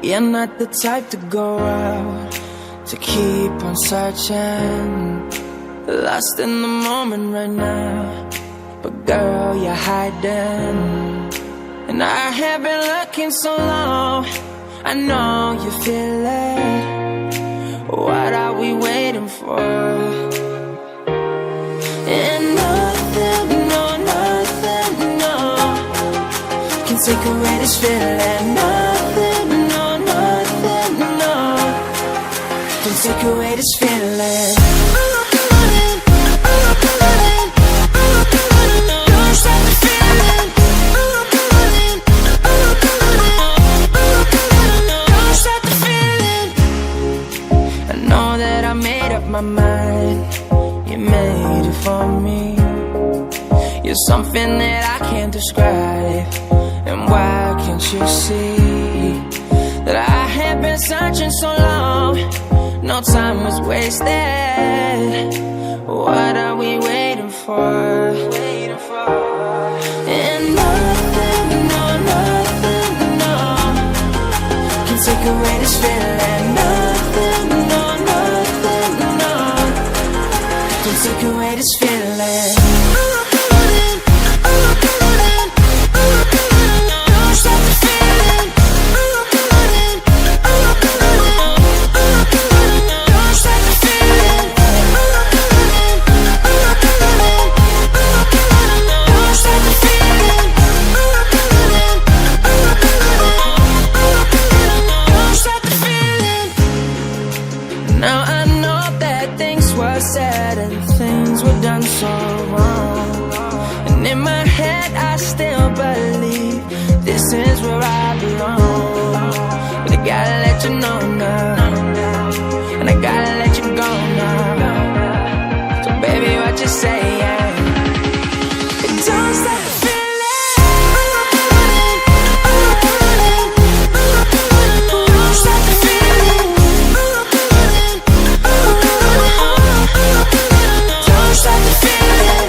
You're not the type to go out, to keep on searching, lost in the moment right now. But girl, you're hiding, and I have been looking so long. I know you feel it. What are we waiting for? And nothing, no, nothing, no, can take away this feeling. Nothing, no, nothing, no, can take away this feeling. Don't stop the feeling. Don't stop the feeling. I know that I made up my mind. You made it for me. You're something that I can't describe. And why can't you see that I have been searching so long? No time was wasted. What are we waiting for? And nothing, no, nothing, no, can take away this feeling. Nothing, no, nothing, no, can take away this feeling. Don't stop the feeling. Don't stop the feeling. Don't stop the feeling. Don't stop the feeling. Now I know that things were said and things were done so wrong, and in my head I still believe this is where I belong. But I gotta let you know now, and I gotta let you go now. So baby, what you saying? Don't stop the feeling. Don't stop the feeling. Don't stop the feeling. Don't stop the feeling.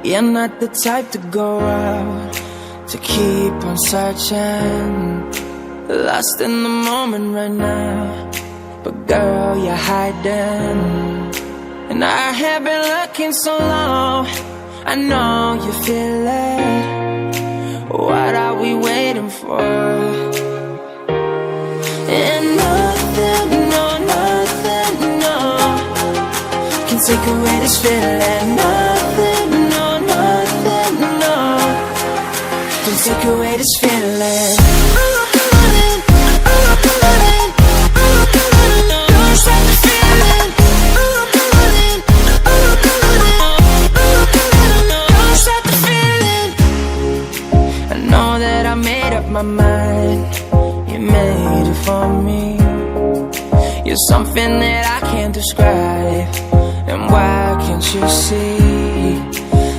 You're not the type to go out, to keep on searching, lost in the moment right now. But girl, you're hiding, and I have been looking so long. I know you feel it. What are we waiting for? And nothing, no, nothing, no, can take away this feeling. Nothing, no, nothing, no, can take away this feeling. Don't stop the feeling. Don't stop the feeling. I know that I made up my mind. You made it for me. You're something that I can't describe. And why can't you see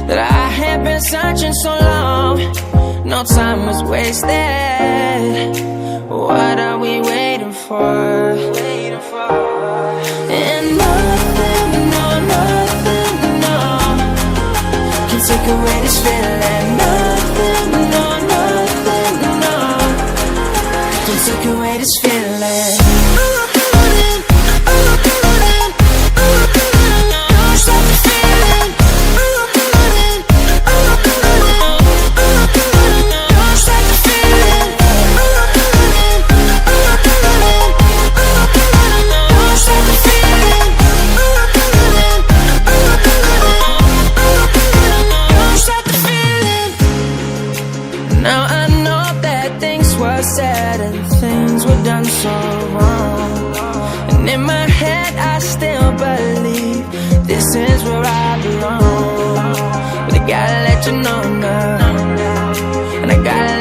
that I have been searching so long? No time was wasted. What are we waiting for? And nothing, no, nothing, no, can take away this feeling. Nothing, no, nothing, no, can take away this feeling. Now I know that things were said and things were done so wrong, and in my head I still believe this is where I belong. But I gotta let you know now, and I gotta